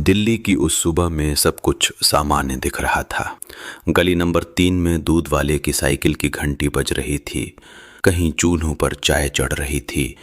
दिल्ली की उस सुबह में सब कुछ सामान्य दिख रहा था। गली नंबर 3 में दूध वाले की साइकिल की घंटी बज रही थी, कहीं चूल्हों पर चाय चढ़ रही थी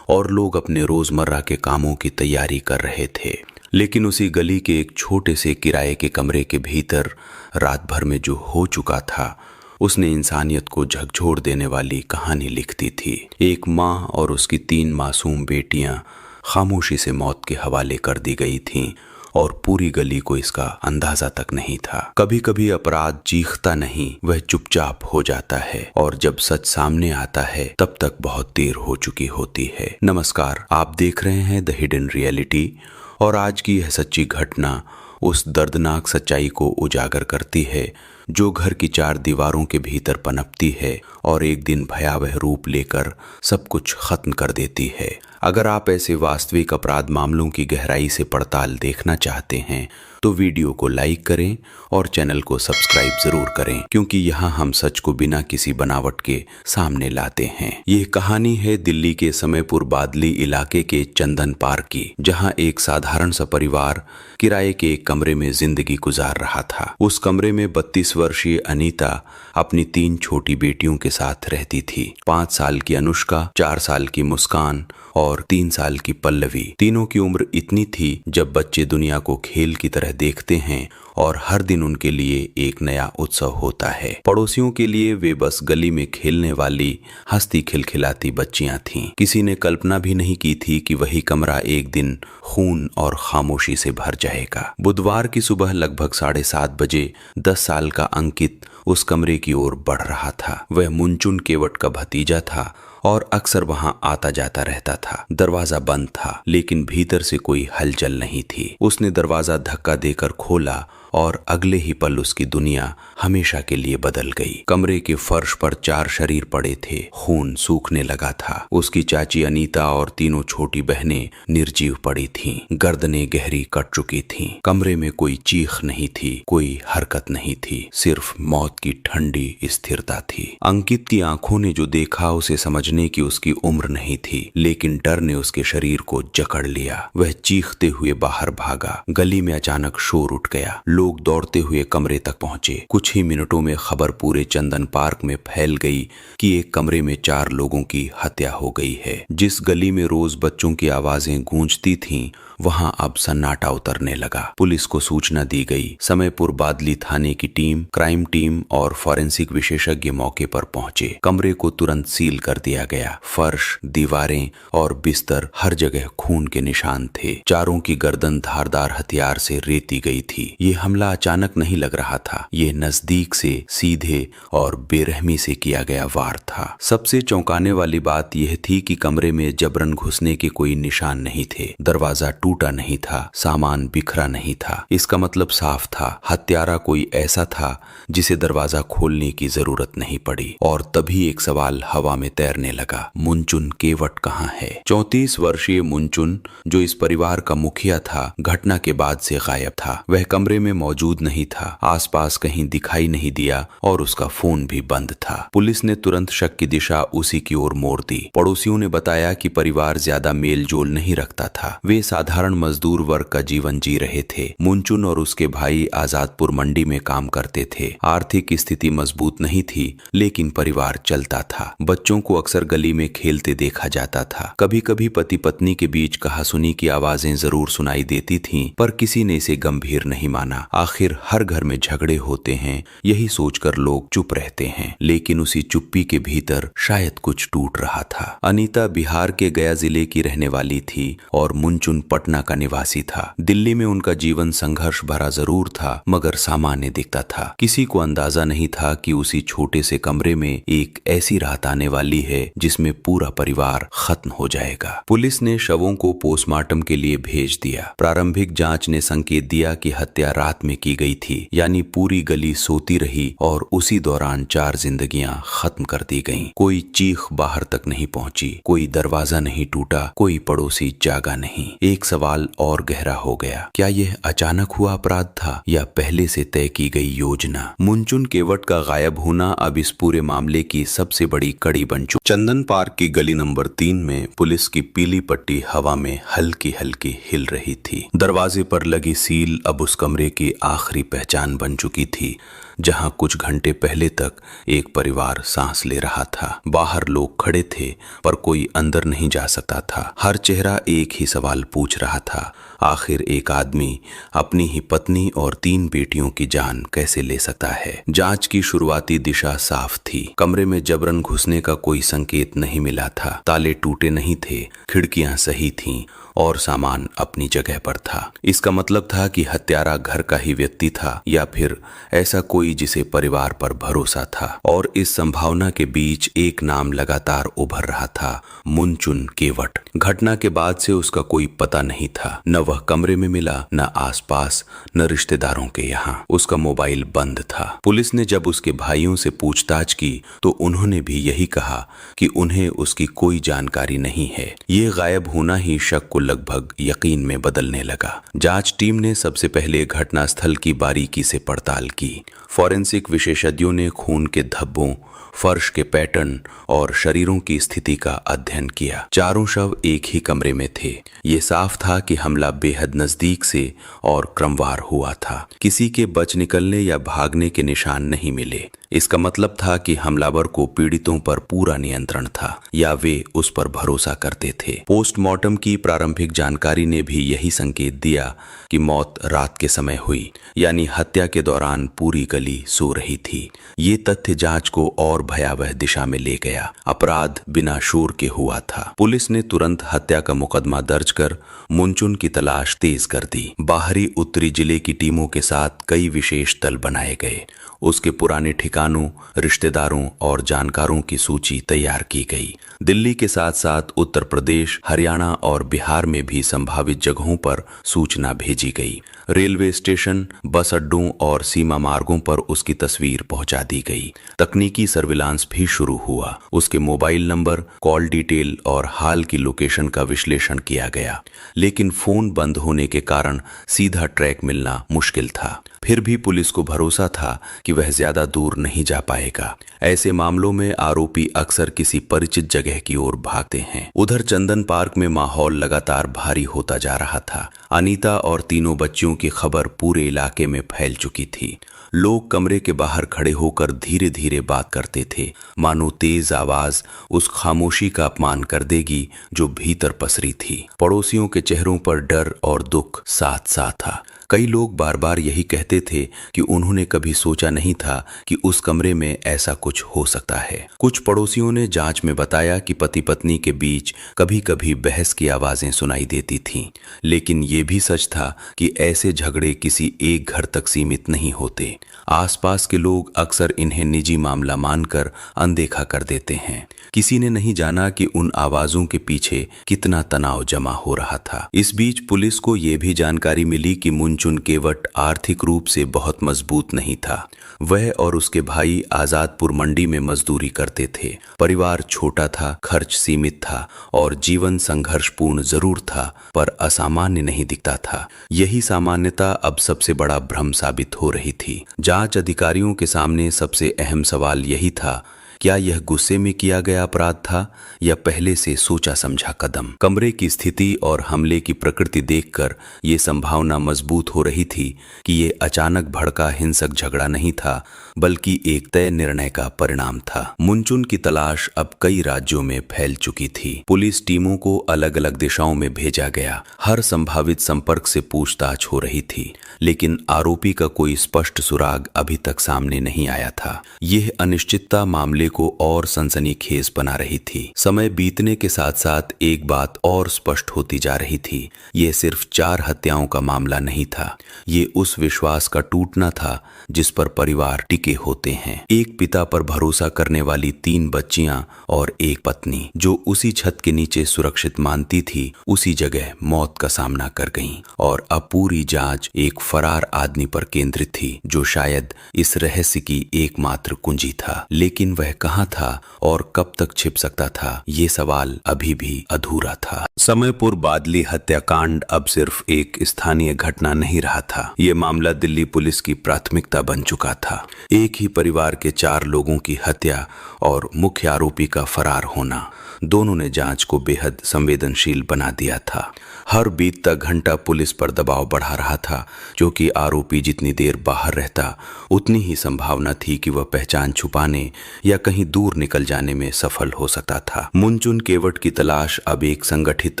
और लोग अपने रोजमर्रा के कामों की तैयारी कर रहे थे। लेकिन उसी गली के एक छोटे से किराए के कमरे के भीतर रात भर में जो हो चुका था, उसने इंसानियत को झकझोर देने वाली कहानी लिख दी थी। एक माँ और उसकी 3 मासूम बेटियां खामोशी से मौत के हवाले कर दी गई थीं और पूरी गली को इसका अंदाजा तक नहीं था। कभी कभी अपराध चीखता नहीं, वह चुपचाप हो जाता है और जब सच सामने आता है तब तक बहुत देर हो चुकी होती है। नमस्कार, आप देख रहे हैं द हिडन रियलिटी और आज की यह सच्ची घटना उस दर्दनाक सच्चाई को उजागर करती है जो घर की 4 दीवारों के भीतर पनपती है और एक दिन भयावह रूप लेकर सब कुछ खत्म कर देती है। अगर आप ऐसे वास्तविक अपराध मामलों की गहराई से पड़ताल देखना चाहते हैं तो वीडियो को लाइक करें और चैनल को सब्सक्राइब जरूर करें, क्योंकि यहाँ हम सच को बिना किसी बनावट के सामने लाते हैं। यह कहानी है दिल्ली के समयपुर बादली इलाके के चंदन पार्क की, जहाँ एक साधारण सा परिवार किराए के एक कमरे में जिंदगी गुजार रहा था। उस कमरे में 32 वर्षीय अनीता अपनी 3 छोटी बेटियों के साथ रहती थी। 5 साल की अनुष्का, 4 साल की मुस्कान और 3 साल की पल्लवी। तीनों की उम्र इतनी थी जब बच्चे दुनिया को खेल की तरह देखते हैं और हर दिन उनके लिए एक नया उत्सव होता है। पड़ोसियों के लिए वे बस गली में खेलने वाली हंसती खिलखिलाती बच्चियां थीं। किसी ने कल्पना भी नहीं की थी कि वही कमरा एक दिन खून और खामोशी से भर जाएगा। बुधवार की सुबह लगभग 7:30 बजे 10 साल का अंकित उस कमरे की ओर बढ़ रहा था। वह मुंचुन केवट का भतीजा था और अक्सर वहां आता जाता रहता था। दरवाजा बंद था, लेकिन भीतर से कोई हलचल नहीं थी। उसने दरवाजा धक्का देकर खोला और अगले ही पल उसकी दुनिया हमेशा के लिए बदल गई। कमरे के फर्श पर 4 शरीर पड़े थे, खून सूखने लगा था। उसकी चाची अनीता और तीनों छोटी बहनें निर्जीव पड़ी थीं, गर्दनें गहरी कट चुकी थीं। कमरे में कोई चीख नहीं थी, कोई हरकत नहीं थी, सिर्फ मौत की ठंडी स्थिरता थी। अंकित की आंखों ने जो देखा उसे समझने की उसकी उम्र नहीं थी, लेकिन डर ने उसके शरीर को जकड़ लिया। वह चीखते हुए बाहर भागा। गली में अचानक शोर उठ गया। लोग दौड़ते हुए कमरे तक पहुंचे। कुछ ही मिनटों में खबर पूरे चंदन पार्क में फैल गई कि एक कमरे में 4 लोगों की हत्या हो गई है। जिस गली में रोज बच्चों की आवाजें गूंजती थीं, वहां अब सन्नाटा उतरने लगा। पुलिस को सूचना दी गई। समयपुर बादली थाने की टीम, क्राइम टीम और फॉरेंसिक विशेषज्ञ मौके पर पहुंचे। कमरे को तुरंत सील कर दिया गया। फर्श, दीवारें और बिस्तर, हर जगह खून के निशान थे। चारों की गर्दन धारदार हथियार से रेती गई थी। ये हमला अचानक नहीं लग रहा था, ये नजदीक से, सीधे और बेरहमी से किया गया वार था। सबसे चौंकाने वाली बात यह थी कि कमरे में जबरन घुसने के कोई निशान नहीं थे। दरवाजा टूटा नहीं था, सामान बिखरा नहीं था। इसका मतलब साफ था, हत्यारा कोई ऐसा था जिसे दरवाजा खोलने की जरूरत नहीं पड़ी। और तभी एक सवाल हवा में तैरने लगा, मुंचुन केवट कहाँ है? 34 वर्षीय मुंचुन, जो इस परिवार का मुखिया था, घटना के बाद से गायब था। वह कमरे में मौजूद नहीं था, आसपास कहीं दिखाई नहीं दिया और उसका फोन भी बंद था। पुलिस ने तुरंत शक की दिशा उसी की ओर मोड़ दी। पड़ोसियों ने बताया कि परिवार ज्यादा मेल जोल नहीं रखता था। वे साधारण मजदूर वर्ग का जीवन जी रहे थे। मुंचुन और उसके भाई आजादपुर मंडी में काम करते थे। आर्थिक स्थिति मजबूत नहीं थी, लेकिन परिवार चलता था। बच्चों को अक्सर गली में खेलते देखा जाता था। कभी कभी पति पत्नी के बीच कहासुनी की आवाजें जरूर सुनाई देती थीं, पर किसी ने इसे गंभीर नहीं माना। आखिर हर घर में झगड़े होते हैं, यही सोचकर लोग चुप रहते हैं। लेकिन उसी चुप्पी के भीतर शायद कुछ टूट रहा था। अनीता बिहार के गया जिले की रहने वाली थी और मुंचुन पटना का निवासी था। दिल्ली में उनका जीवन संघर्ष भरा जरूर था, मगर सामान्य दिखता था। किसी को अंदाजा नहीं था कि उसी छोटे से कमरे में एक ऐसी रात आने वाली है जिसमें पूरा परिवार खत्म हो जाएगा। पुलिस ने शवों को पोस्टमार्टम के लिए भेज दिया। प्रारंभिक जांच ने संकेत दिया कि हत्या रात में की गई थी, यानी पूरी गली सोती रही और उसी दौरान 4 जिंदगियां खत्म कर दी गईं। कोई चीख बाहर तक नहीं पहुंची, कोई दरवाजा नहीं टूटा, कोई पड़ोसी जागा नहीं। एक सवाल और गहरा हो गया। क्या यह अचानक हुआ अपराध था या पहले से तय की गई योजना? मुनचुन केवट का गायब होना अब इस पूरे मामले की सबसे बड़ी कड़ी बन चुकी। चंदन पार्क की गली नंबर 3 में पुलिस की पीली पट्टी हवा में हल्की हल्की हिल रही थी। दरवाजे पर लगी सील अब उस कमरे की आखिरी पहचान बन चुकी थी जहां कुछ घंटे पहले तक एक परिवार सांस ले रहा था। बाहर लोग खड़े थे पर कोई अंदर नहीं जा सकता था। हर चेहरा एक ही सवाल पूछ रहा था, आखिर एक आदमी अपनी ही पत्नी और 3 बेटियों की जान कैसे ले सकता है? जांच की शुरुआती दिशा साफ थी। कमरे में जबरन घुसने का कोई संकेत नहीं मिला था। ताले टूटे नहीं थे, खिड़कियां सही थीं और सामान अपनी जगह पर था। इसका मतलब था कि हत्यारा घर का ही व्यक्ति था या फिर ऐसा कोई जिसे परिवार पर भरोसा था। और इस संभावना के बीच एक नाम लगातार उभर रहा था, मुनचुन केवट। घटना के बाद से उसका कोई पता नहीं था। न वह कमरे में मिला, न आसपास, न रिश्तेदारों के यहाँ। उसका मोबाइल बंद था। पुलिस ने जब उसके भाइयों से पूछताछ की तो उन्होंने भी यही कहा कि उन्हें उसकी कोई जानकारी नहीं है। ये गायब होना ही शक को लगभग यकीन में बदलने लगा। जांच टीम ने सबसे पहले घटनास्थल की बारीकी से पड़ताल की। फॉरेंसिक विशेषज्ञों ने खून के धब्बों, फर्श के पैटर्न और शरीरों की स्थिति का अध्ययन किया। चारों शव एक ही कमरे में थे। ये साफ था कि हमला बेहद नजदीक से और क्रमवार हुआ था। किसी के बच निकलने या भागने के निशान नहीं मिले। इसका मतलब था कि हमलावर को पीड़ितों पर पूरा नियंत्रण था या वे उस पर भरोसा करते थे। पोस्टमार्टम की प्रारंभिक जानकारी ने भी यही संकेत दिया कि मौत रात के समय हुई, यानी हत्या के दौरान पूरी गली सो रही थी। ये तथ्य जांच को और भयावह दिशा में ले गया। अपराध बिना शोर के हुआ था। पुलिस ने तुरंत हत्या का मुकदमा दर्ज कर मुनचुन की तलाश तेज कर दी। बाहरी उत्तरी जिले की टीमों के साथ कई विशेष दल बनाए गए। उसके पुराने ठिकानों, रिश्तेदारों और जानकारों की सूची तैयार की गई। दिल्ली के साथ साथ उत्तर प्रदेश, हरियाणा और बिहार में भी संभावित जगहों पर सूचना भेजी गई। रेलवे स्टेशन, बस अड्डों और सीमा मार्गों पर उसकी तस्वीर पहुंचा दी गई। तकनीकी सर्विलांस भी शुरू हुआ। उसके मोबाइल नंबर, कॉल डिटेल और हाल की लोकेशन का विश्लेषण किया गया, लेकिन फोन बंद होने के कारण सीधा ट्रैक मिलना मुश्किल था। फिर भी पुलिस को भरोसा था कि वह ज्यादा दूर नहीं जा पाएगा। ऐसे मामलों में आरोपी अक्सर किसी परिचित जगह की ओर भागते हैं। उधर चंदन पार्क में माहौल लगातार भारी होता जा रहा था। अनीता और तीनों बच्चियों की खबर पूरे इलाके में फैल चुकी थी। लोग कमरे के बाहर खड़े होकर धीरे धीरे बात करते थे, मानो तेज आवाज उस खामोशी का अपमान कर देगी जो भीतर पसरी थी। पड़ोसियों के चेहरों पर डर और दुख साथ साथ था। कई लोग बार बार यही कहते थे कि उन्होंने कभी सोचा नहीं था कि उस कमरे में ऐसा कुछ हो सकता है। कुछ पड़ोसियों ने जांच में बताया कि पति पत्नी के बीच कभी कभी बहस की आवाजें सुनाई देती थीं, लेकिन ये भी सच था कि ऐसे झगड़े किसी एक घर तक सीमित नहीं होते। आसपास के लोग अक्सर इन्हें निजी मामला मानकर अनदेखा कर देते हैं। किसी ने नहीं जाना कि उन आवाजों के पीछे कितना तनाव जमा हो रहा था। इस बीच पुलिस को यह भी जानकारी मिली कि मुनचुन केवट आर्थिक रूप से बहुत मजबूत नहीं था। वह और उसके भाई आजादपुर मंडी में मजदूरी करते थे। परिवार छोटा था, खर्च सीमित था और जीवन संघर्षपूर्ण जरूर था, पर असामान्य नहीं दिखता था। यही सामान्यता अब सबसे बड़ा भ्रम साबित हो रही थी। जांच अधिकारियों के सामने सबसे अहम सवाल यही था, क्या यह गुस्से में किया गया अपराध था या पहले से सोचा समझा कदम? कमरे की स्थिति और हमले की प्रकृति देखकर ये संभावना मजबूत हो रही थी कि ये अचानक भड़का हिंसक झगड़ा नहीं था, बल्कि एक तय निर्णय का परिणाम था। मुनचुन की तलाश अब कई राज्यों में फैल चुकी थी। पुलिस टीमों को अलग अलग दिशाओं में भेजा गया। हर संभावित संपर्क से पूछताछ हो रही थी, लेकिन आरोपी का कोई स्पष्ट सुराग अभी तक सामने नहीं आया था। यह अनिश्चितता मामले को और सनसनीखेज बना रही थी। समय बीतने के साथ साथ एक बात और स्पष्ट होती जा रही थी, यह सिर्फ 4 हत्याओं का मामला नहीं था। ये उस विश्वास का टूटना था जिस पर परिवार टिके होते हैं। एक पिता पर भरोसा करने वाली 3 बच्चियां और एक पत्नी जो उसी छत के नीचे सुरक्षित मानती थी, उसी जगह मौत का सामना कर गईं। और अब पूरी जांच एक फरार आदमी पर केंद्रित थी जो शायद इस रहस्य की एकमात्र कुंजी था। लेकिन वह कहाँ था और कब तक छिप सकता था, ये सवाल अभी भी अधूरा था। समयपुर बादली हत्याकांड अब सिर्फ एक स्थानीय घटना नहीं रहा था। ये मामला दिल्ली पुलिस की प्राथमिकता बन चुका था। एक ही परिवार के 4 लोगों की हत्या और मुख्य आरोपी का फरार होना, दोनों ने जांच को बेहद संवेदनशील बना दिया था। हर बीतता घंटा पुलिस पर दबाव बढ़ा रहा था, क्योंकि आरोपी जितनी देर बाहर रहता उतनी ही संभावना थी कि वह पहचान छुपाने या कहीं दूर निकल जाने में सफल हो सकता था। मुनचुन केवट की तलाश अब एक संगठित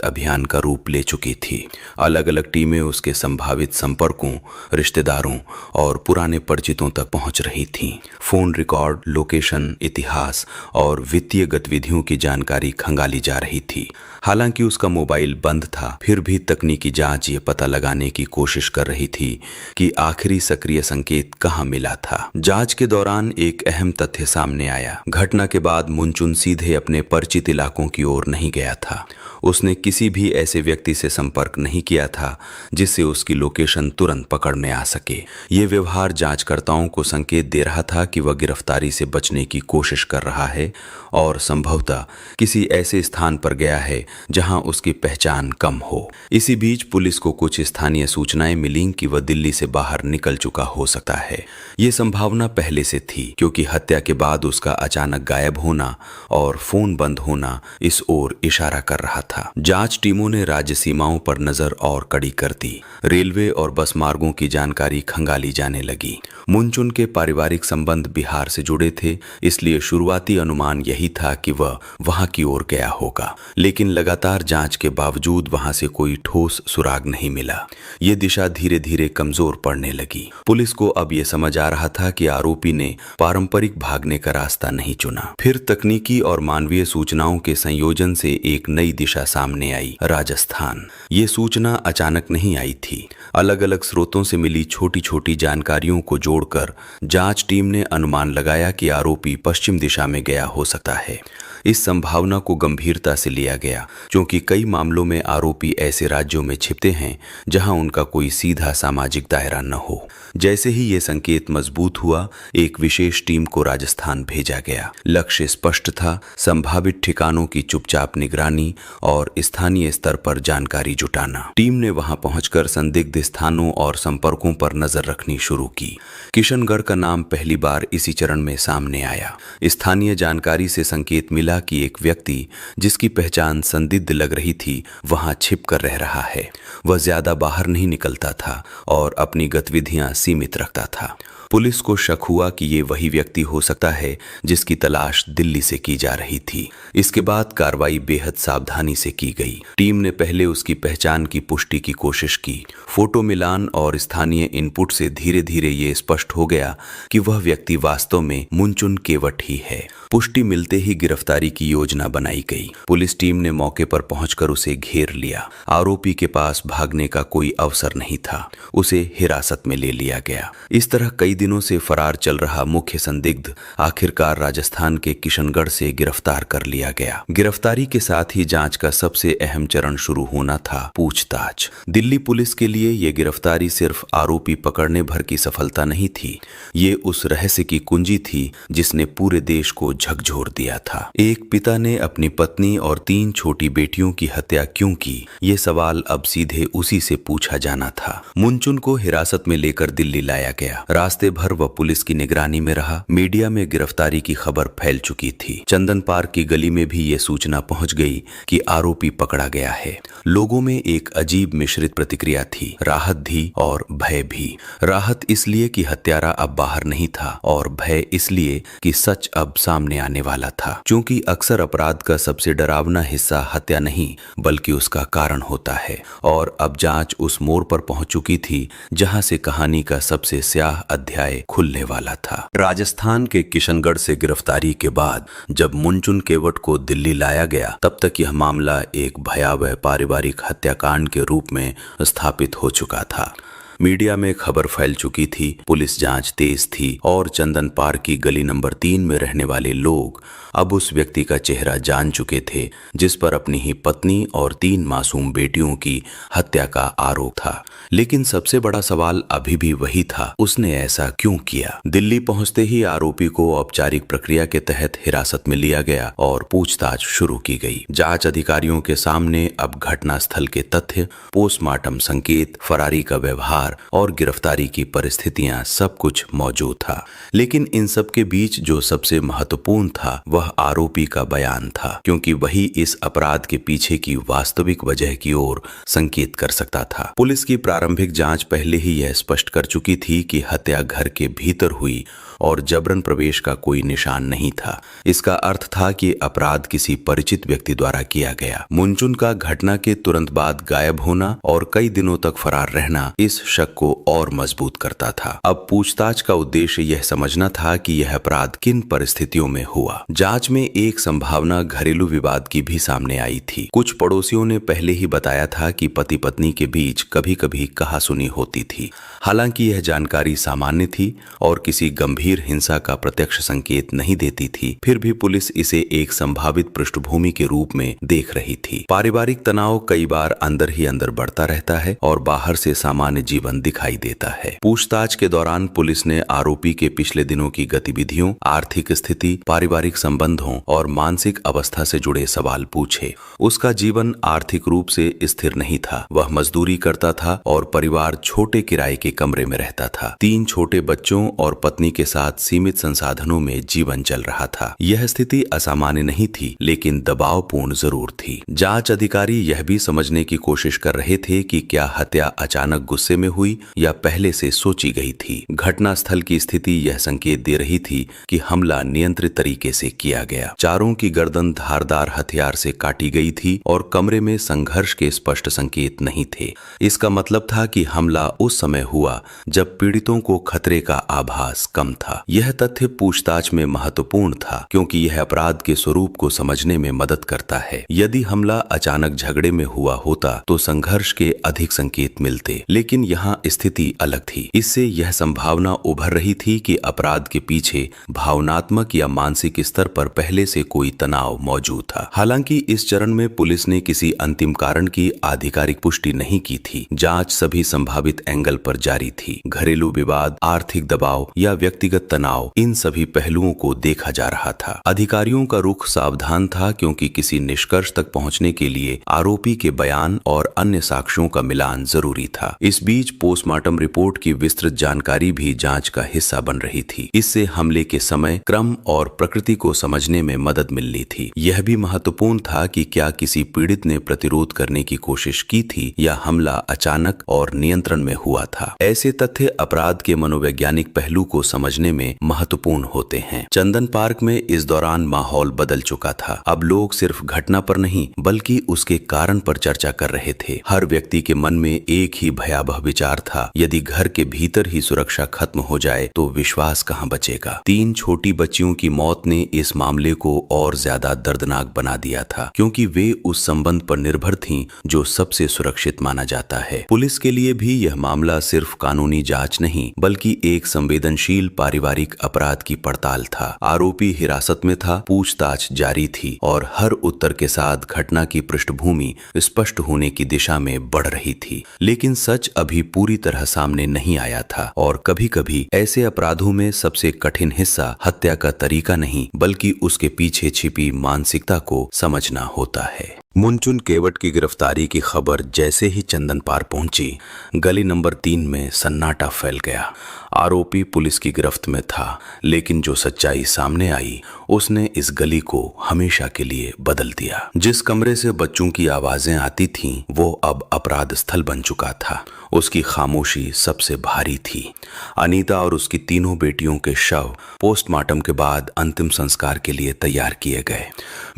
अभियान का रूप ले चुकी थी। अलग अलग टीमें उसके संभावित संपर्कों, रिश्तेदारों और पुराने परिचितों तक पहुंच रही थीं। फोन रिकॉर्ड, लोकेशन, इतिहास और वित्तीय गतिविधियों की जानकारी खंगाली जा रही थी। हालांकि उसका मोबाइल बंद था, फिर भी तकनीकी जांच ये पता लगाने की कोशिश कर रही थी कि आखिरी सक्रिय संकेत कहां मिला था। जांच के दौरान एक अहम तथ्य सामने आया। घटना के बाद मुनचुन सीधे अपने परिचित इलाकों की ओर नहीं गया था। उसने किसी भी ऐसे व्यक्ति से संपर्क नहीं किया था जिससे उसकी लोकेशन तुरंत पकड़ में आ सके। ये व्यवहार जांचकर्ताओं को संकेत दे रहा था कि वह गिरफ्तारी से बचने की कोशिश कर रहा है और संभवतः किसी ऐसे स्थान पर गया है जहां उसकी पहचान कम हो। इसी बीच पुलिस को कुछ स्थानीय सूचनाएं मिलीं कि वह दिल्ली से बाहर निकल चुका हो सकता है। ये संभावना पहले से थी, क्योंकि हत्या के बाद उसका अचानक गायब होना और फोन बंद होना इस ओर इशारा कर रहा था। जांच टीमों ने राज्य सीमाओं पर नजर और कड़ी कर दी। रेलवे और बस मार्गों की जानकारी खंगाली जाने लगी। मुनचुन के पारिवारिक संबंध बिहार से जुड़े थे, इसलिए शुरुआती अनुमान यही था कि वह वहां की ओर गया होगा। लेकिन लगातार जांच के बावजूद वहां से कोई ठोस सुराग नहीं मिला। ये दिशा धीरे धीरे कमजोर पड़ने लगी। पुलिस को अब यह समझ आ रहा था कि आरोपी ने पारंपरिक भागने का रास्ता नहीं चुना। फिर तकनीकी और मानवीय सूचनाओं के संयोजन से एक नई दिशा सामने आई, राजस्थान। ये सूचना अचानक नहीं आई थी। अलग अलग स्रोतों से मिली छोटी छोटी जानकारियों को जोड़कर जांच टीम ने अनुमान लगाया कि आरोपी पश्चिम दिशा में गया हो सकता है। इस संभावना को गंभीरता से लिया गया, क्योंकि कई मामलों में आरोपी ऐसे राज्यों में छिपते हैं जहां उनका कोई सीधा सामाजिक दायरा न हो। जैसे ही ये संकेत मजबूत हुआ, एक विशेष टीम को राजस्थान भेजा गया। लक्ष्य स्पष्ट था, संभावित ठिकानों की चुपचाप निगरानी और स्थानीय स्तर पर जानकारी जुटाना। टीम ने वहां पहुंचकर संदिग्ध स्थानों और संपर्कों पर नजर रखनी शुरू की। किशनगढ़ का नाम पहली बार इसी चरण में सामने आया। स्थानीय जानकारी से संकेत मिला कि एक व्यक्ति जिसकी पहचान संदिग्ध लग रही थी वहां छिप कर रह रहा है। वह ज्यादा बाहर नहीं निकलता था और अपनी गतिविधियां सीमित रखता था। पुलिस को शक हुआ कि ये वही व्यक्ति हो सकता है जिसकी तलाश दिल्ली से की जा रही थी। इसके बाद कार्रवाई बेहद सावधानी से की गई। टीम ने पहले उसकी पहचान की पुष्टि की कोशिश की। फोटो मिलान और स्थानीय इनपुट से धीरे धीरे ये स्पष्ट हो गया कि वह व्यक्ति वास्तव में मुनचुन केवट ही है। पुष्टि मिलते ही गिरफ्तारी की योजना बनाई गई। पुलिस टीम ने मौके पर पहुंचकर उसे घेर लिया। आरोपी के पास भागने का कोई अवसर नहीं था। उसे हिरासत में ले लिया गया। इस तरह कई दिनों से फरार चल रहा मुख्य संदिग्ध आखिरकार राजस्थान के किशनगढ़ से गिरफ्तार कर लिया गया। गिरफ्तारी के साथ ही जांच का सबसे अहम चरण शुरू होना था, पूछताछ। दिल्ली पुलिस के लिए यह गिरफ्तारी सिर्फ आरोपी पकड़ने भर की सफलता नहीं थी, ये उस रहस्य की कुंजी थी जिसने पूरे देश को झकझोर दिया था। एक पिता ने अपनी पत्नी और 3 छोटी बेटियों की हत्या क्यों की, ये सवाल अब सीधे उसी से पूछा जाना था। मुनचुन को हिरासत में लेकर दिल्ली लाया गया। रास्ते भर वह पुलिस की निगरानी में रहा। मीडिया में गिरफ्तारी की खबर फैल चुकी थी। चंदन पार्क की गली में भी ये सूचना पहुंच गई कि आरोपी पकड़ा गया है। लोगों में एक अजीब मिश्रित प्रतिक्रिया थी, राहत भी और भय भी। राहत इसलिए कि हत्यारा अब बाहर नहीं था और भय इसलिए कि सच अब सामने आने वाला था। क्योंकि अक्सर अपराध का सबसे डरावना हिस्सा हत्या नहीं बल्कि उसका कारण होता है, और अब जांच उस मोड़ पर पहुंच चुकी थी जहां से कहानी का सबसे स्याह अध्याय खुलने वाला था। राजस्थान के किशनगढ़ से गिरफ्तारी के बाद जब मुनचुन केवट को दिल्ली लाया गया, तब तक यह मामला एक भयावह पारिवारिक हत्याकांड के रूप में स्थापित हो चुका था। मीडिया में खबर फैल चुकी थी, पुलिस जांच तेज थी और चंदन पार्क की गली नंबर 3 में रहने वाले लोग अब उस व्यक्ति का चेहरा जान चुके थे जिस पर अपनी ही पत्नी और 3 मासूम बेटियों की हत्या का आरोप था। लेकिन सबसे बड़ा सवाल अभी भी वही था, उसने ऐसा क्यों किया? दिल्ली पहुंचते ही आरोपी को औपचारिक प्रक्रिया के तहत हिरासत में लिया गया और पूछताछ शुरू की गई। जांच अधिकारियों के सामने अब घटनास्थल के तथ्य, पोस्टमार्टम संकेत, फरारी का व्यवहार और गिरफ्तारी की परिस्थितियां सब कुछ मौजूद था। लेकिन इन सब के बीच जो सबसे महत्वपूर्ण था वह आरोपी का बयान था, क्योंकि वही इस अपराध के पीछे की वास्तविक वजह की ओर संकेत कर सकता था। पुलिस की प्रारंभिक जांच पहले ही यह स्पष्ट कर चुकी थी कि हत्या घर के भीतर हुई और जबरन प्रवेश का कोई निशान नहीं था। इसका अर्थ था कि अपराध किसी परिचित व्यक्ति द्वारा किया गया। मुंचुन का घटना के तुरंत बाद गायब होना और कई दिनों तक फरार रहना इस शक को और मजबूत करता था। अब पूछताछ का उद्देश्य यह समझना था कि यह अपराध किन परिस्थितियों में हुआ। जांच में एक संभावना घरेलू विवाद की भी सामने आई थी। कुछ पड़ोसियों ने पहले ही बताया था कि पति पत्नी के बीच कभी कभी कहासुनी होती थी। हालांकि यह जानकारी सामान्य थी और किसी गंभीर हिंसा का प्रत्यक्ष संकेत नहीं देती थी, फिर भी पुलिस इसे एक संभावित पृष्ठभूमि के रूप में देख रही थी। पारिवारिक तनाव कई बार अंदर ही अंदर बढ़ता रहता है और बाहर से सामान्य जीवन दिखाई देता है। पूछताछ के दौरान पुलिस ने आरोपी के पिछले दिनों की गतिविधियों, आर्थिक स्थिति, पारिवारिक संबंधों और मानसिक अवस्था से जुड़े सवाल पूछे। उसका जीवन आर्थिक रूप से स्थिर नहीं था, वह मजदूरी करता था और परिवार छोटे किराए के कमरे में रहता था। 3 छोटे बच्चों और पत्नी के साथ सीमित संसाधनों में जीवन चल रहा था। यह स्थिति असामान्य नहीं थी, लेकिन दबावपूर्ण जरूर थी। जांच अधिकारी यह भी समझने की कोशिश कर रहे थे कि क्या हत्या अचानक गुस्से में हुई या पहले से सोची गई थी। घटनास्थल की स्थिति यह संकेत दे रही थी कि हमला नियंत्रित तरीके से किया गया। चारों की गर्दन धारदार हथियार से काटी गई थी और कमरे में संघर्ष के स्पष्ट संकेत नहीं थे। इसका मतलब था कि हमला उस समय हुआ जब पीड़ितों को खतरे का आभास कम था। यह तथ्य पूछताछ में महत्वपूर्ण था, क्योंकि यह अपराध के स्वरूप को समझने में मदद करता है। यदि हमला अचानक झगड़े में हुआ होता तो संघर्ष के अधिक संकेत मिलते, लेकिन यहाँ स्थिति अलग थी। इससे यह संभावना उभर रही थी कि अपराध के पीछे भावनात्मक या मानसिक स्तर पर पहले से कोई तनाव मौजूद था। हालांकि इस चरण में पुलिस ने किसी अंतिम कारण की आधिकारिक पुष्टि नहीं की थी। जांच सभी संभावित एंगल पर जारी थी। घरेलू विवाद, आर्थिक दबाव या व्यक्तिगत तनाव, इन सभी पहलुओं को देखा जा रहा था। अधिकारियों का रुख सावधान था, क्योंकि किसी निष्कर्ष तक पहुंचने के लिए आरोपी के बयान और अन्य साक्ष्यों का मिलान जरूरी था। इस बीच पोस्टमार्टम रिपोर्ट की विस्तृत जानकारी भी जांच का हिस्सा बन रही थी। इससे हमले के समय, क्रम और प्रकृति को समझने में मदद मिलनी थी। यह भी महत्वपूर्ण था कि क्या किसी पीड़ित ने प्रतिरोध करने की कोशिश की थी या हमला अचानक और नियंत्रण में हुआ था। ऐसे तथ्य अपराध के मनोवैज्ञानिक पहलू को समझने में महत्वपूर्ण होते हैं। चंदन पार्क में इस दौरान माहौल बदल चुका था। अब लोग सिर्फ घटना पर नहीं बल्कि उसके कारण पर चर्चा कर रहे थे। हर व्यक्ति के मन में एक ही भयावह विचार था, यदि घर के भीतर ही सुरक्षा खत्म हो जाए तो विश्वास कहां बचेगा। 3 छोटी बच्चियों की मौत ने इस मामले को और ज्यादा दर्दनाक बना दिया था, क्योंकि वे उस संबंध पर निर्भर थीं जो सबसे सुरक्षित माना जाता है। पुलिस के लिए भी यह मामला सिर्फ कानूनी जांच नहीं बल्कि एक संवेदनशील पारिवारिक अपराध की पड़ताल था। आरोपी हिरासत में था, पूछताछ जारी थी और हर उत्तर के साथ घटना की पृष्ठभूमि स्पष्ट होने की दिशा में बढ़ रही थी। लेकिन सच अभी पूरी तरह सामने नहीं आया था और कभी-कभी ऐसे अपराधों में सबसे कठिन हिस्सा हत्या का तरीका नहीं बल्कि उसके पीछे छिपी मानसिकता को समझना होता है। मुंचुन केवट की गिरफ्तारी की खबर जैसे ही चंदन पार्क पहुंची, गली नंबर 3 में सन्नाटा फैल गया। आरोपी पुलिस की गिरफ्त में था, लेकिन जो सच्चाई सामने आई उसने इस गली को हमेशा के लिए बदल दिया। जिस कमरे से बच्चों की आवाजें आती थीं, वो अब अपराध स्थल बन चुका था। उसकी खामोशी सबसे भारी थी। अनीता और उसकी 3 बेटियों के शव पोस्टमार्टम के बाद अंतिम संस्कार के लिए तैयार किए गए।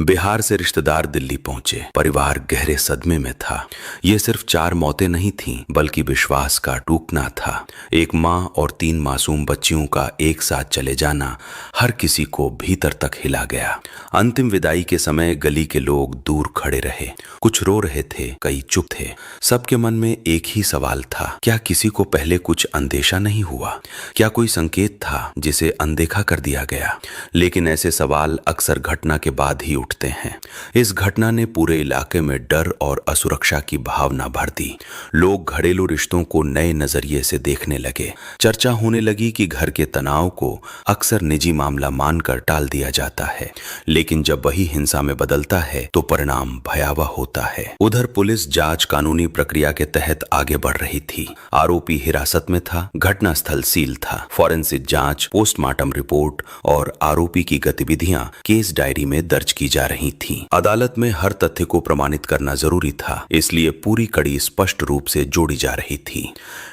बिहार से रिश्तेदार दिल्ली पहुंचे। परिवार गहरे सदमे में था। ये सिर्फ 4 मौतें नहीं थीं, बल्कि विश्वास का टूटना था। एक माँ और 3 मासूम बच्चियों का एक साथ चले जाना हर किसी को भीतर तक हिला गया। अंतिम विदाई के समय गली के लोग दूर खड़े रहे। कुछ रो रहे थे, कई चुप थे। सबके मन में एक ही सवाल था, क्या किसी को पहले कुछ अंदेशा नहीं हुआ? क्या कोई संकेत था जिसे अनदेखा कर दिया गया? लेकिन ऐसे सवाल अक्सर घटना के बाद ही उठते हैं। इस घटना ने पूरे इलाके में डर और असुरक्षा की भावना भर दी। लोग घरेलू रिश्तों को नए नजरिए से देखने लगे। चर्चा होने लगी कि घर के तनाव को अक्सर निजी मामला मानकर टाल दिया जाता है, लेकिन जब वही हिंसा में बदलता है तो परिणाम भयावह होता है। उधर पुलिस जांच कानूनी प्रक्रिया के तहत आगे बढ़ रही थी। आरोपी हिरासत में था, घटनास्थल सील था। फॉरेंसिक जांच, पोस्टमार्टम रिपोर्ट और आरोपी की गतिविधियां केस डायरी में दर्ज की जा रही थीं। अदालत में हर तथ्य को प्रमाणित करना जरूरी था, इसलिए पूरी कड़ी स्पष्ट रूप से जोड़ी जा रही थी।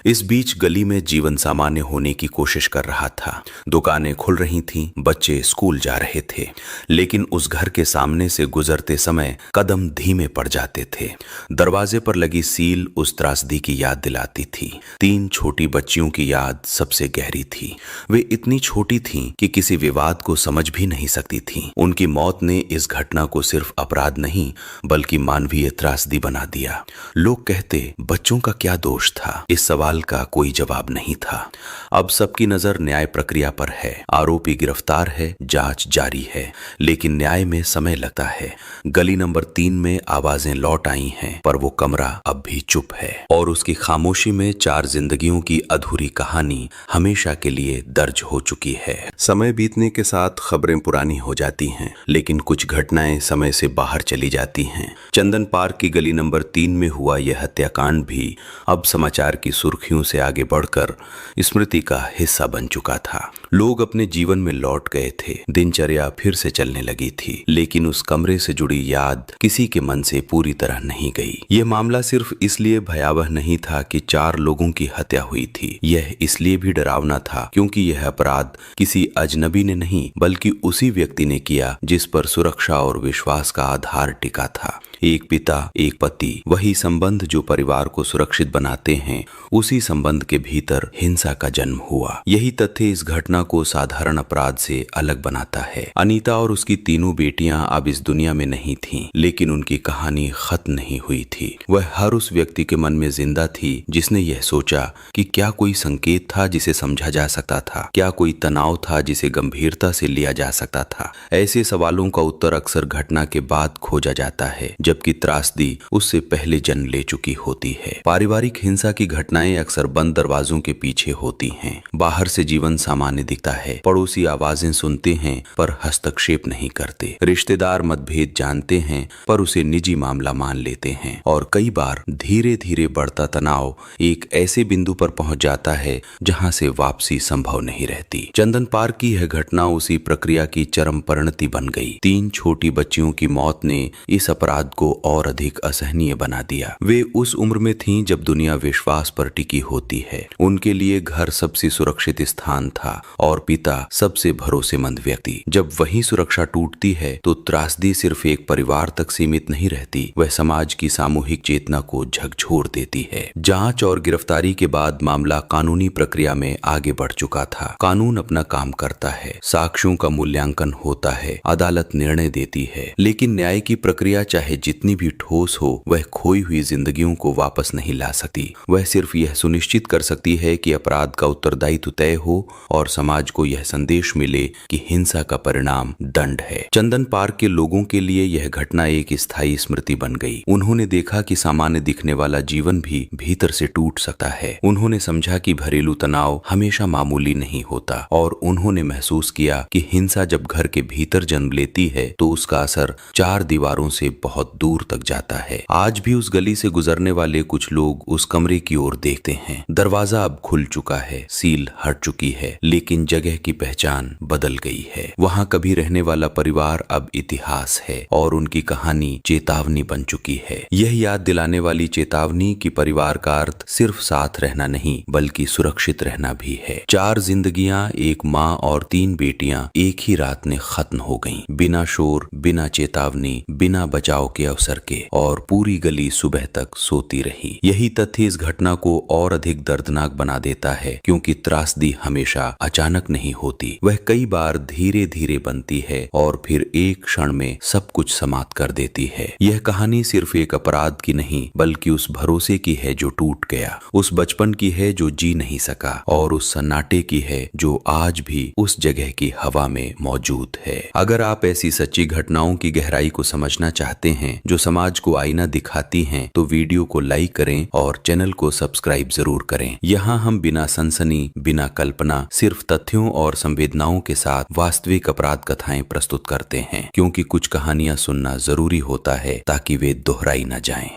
इस बीच गली में जीवन सामान्य होने की कोशिश कर रहा था। दुकानें खुल रही थीं, बच्चे स्कूल जा रहे थे, लेकिन उस घर के सामने से गुजरते समय कदम धीमे पड़ जाते थे। दरवाजे पर लगी सील उस त्रासदी की याद दिलाती थी। 3 छोटी बच्चियों की याद सबसे गहरी थी। वे इतनी छोटी थीं कि किसी विवाद को समझ भी नहीं सकती थीं। उनकी मौत ने इस घटना को सिर्फ अपराध नहीं, बल्कि मानवीय त्रासदी बना दिया। लोग कहते, बच्चों का क्या दोष था? इस सवाल का कोई जवाब नहीं था। अब सबकी नजर न्याय प्रक्रिया पर है। आरोपी गिरफ्तार है, जांच जारी है, लेकिन न्याय में समय लगता है। गली नंबर 3 में आवाजें लौट आई हैं, पर वो कमरा अब भी चुप है और उसकी खामोशी में 4 जिंदगियों की अधूरी कहानी हमेशा के लिए दर्ज हो चुकी है। समय बीतने के साथ खबरें पुरानी हो जाती हैं, लेकिन कुछ घटनाएं समय से बाहर चली जाती हैं। चंदन पार्क की गली नंबर 3 में हुआ यह हत्याकांड भी अब समाचार की सुर्खियों से आगे बढ़कर स्मृति का हिस्सा बन चुका था। लोग अपने जीवन में लौट गए थे, दिनचर्या फिर से चलने लगी थी, लेकिन उस कमरे से जुड़ी याद किसी के मन से पूरी तरह नहीं गई। यह मामला सिर्फ इसलिए भयावह नहीं था कि 4 लोगों की हत्या हुई थी, यह इसलिए भी डरावना था क्योंकि यह अपराध किसी अजनबी ने नहीं, बल्कि उसी व्यक्ति ने किया जिस पर सुरक्षा और विश्वास का आधार टिका था। एक पिता, एक पति, वही संबंध जो परिवार को सुरक्षित बनाते हैं, उसी संबंध के भीतर हिंसा का जन्म हुआ। यही तथ्य इस घटना को साधारण अपराध से अलग बनाता है। अनीता और उसकी तीनों बेटियां अब इस दुनिया में नहीं थीं, लेकिन उनकी कहानी खत्म नहीं हुई थी। वह हर उस व्यक्ति के मन में जिंदा थी जिसने यह सोचा कि क्या कोई संकेत था जिसे समझा जा सकता था, क्या कोई तनाव था जिसे गंभीरता से लिया जा सकता था। ऐसे सवालों का उत्तर अक्सर घटना के बाद खोजा जाता है, जबकि त्रासदी उससे पहले जन्म ले चुकी होती है। पारिवारिक हिंसा की घटनाएं अक्सर बंद दरवाजों के पीछे होती हैं। बाहर से जीवन सामान्य दिखता है, पड़ोसी आवाजें सुनते हैं पर हस्तक्षेप नहीं करते, रिश्तेदार मतभेद जानते हैं पर उसे निजी मामला मान लेते हैं, और कई बार धीरे धीरे बढ़ता तनाव एक ऐसे बिंदु पर पहुंच जाता है जहां से वापसी संभव नहीं रहती। चंदन पार्क की यह घटना उसी प्रक्रिया की चरम परिणति बन गई। 3 छोटी बच्चियों की मौत ने इस अपराध को और अधिक असहनीय बना दिया। वे उस उम्र में थीं जब दुनिया विश्वास पर टिकी होती है। उनके लिए घर सबसे सुरक्षित स्थान था और पिता सबसे भरोसेमंद व्यक्ति। जब वही सुरक्षा टूटती है तो त्रासदी सिर्फ एक परिवार तक सीमित नहीं रहती, वह समाज की सामूहिक चेतना को झकझोर देती है। जांच और गिरफ्तारी के बाद मामला कानूनी प्रक्रिया में आगे बढ़ चुका था। कानून अपना काम करता है, साक्ष्यों का मूल्यांकन होता है, अदालत निर्णय देती है, लेकिन न्याय की प्रक्रिया चाहे जितनी भी ठोस हो, वह खोई हुई जिंदगियों को वापस नहीं ला सकती। वह सिर्फ यह सुनिश्चित कर सकती है कि अपराध का उत्तरदायित्व तय हो और समाज को यह संदेश मिले कि हिंसा का परिणाम दंड है। चंदन पार्क के लोगों के लिए यह घटना एक स्थायी स्मृति बन गई। उन्होंने देखा कि सामान्य दिखने वाला जीवन भी भीतर से टूट सकता है। उन्होंने समझा कि घरेलू तनाव हमेशा मामूली नहीं होता, और उन्होंने महसूस किया कि हिंसा जब घर के भीतर जन्म लेती है तो उसका असर 4 दीवारों से बहुत दूर तक जाता है। आज भी उस गली से गुजरने वाले कुछ लोग उस कमरे की ओर देखते हैं। दरवाजा अब खुल चुका है, सील हट चुकी है, लेकिन जगह की पहचान बदल गई है। वहां कभी रहने वाला परिवार अब इतिहास है और उनकी कहानी चेतावनी बन चुकी है। यह याद दिलाने वाली चेतावनी कि परिवार का अर्थ सिर्फ साथ रहना नहीं, बल्कि सुरक्षित रहना भी है। 4 जिंदगियां, एक माँ और 3 बेटियां एक ही रात में खत्म हो गईं, बिना शोर, बिना चेतावनी, बिना बचाव के के अवसर के और पूरी गली सुबह तक सोती रही। यही तथ्य इस घटना को और अधिक दर्दनाक बना देता है, क्योंकि त्रासदी हमेशा अचानक नहीं होती, वह कई बार धीरे धीरे बनती है और फिर एक क्षण में सब कुछ समाप्त कर देती है। यह कहानी सिर्फ एक अपराध की नहीं, बल्कि उस भरोसे की है जो टूट गया, उस बचपन की है जो जी नहीं सका, और उस सन्नाटे की है जो आज भी उस जगह की हवा में मौजूद है। अगर आप ऐसी सच्ची घटनाओं की गहराई को समझना चाहते हैं जो समाज को आईना दिखाती हैं, तो वीडियो को लाइक करें और चैनल को सब्सक्राइब जरूर करें। यहाँ हम बिना सनसनी, बिना कल्पना, सिर्फ तथ्यों और संवेदनाओं के साथ वास्तविक अपराध कथाएं प्रस्तुत करते हैं, क्योंकि कुछ कहानियां सुनना जरूरी होता है ताकि वे दोहराई न जाएं।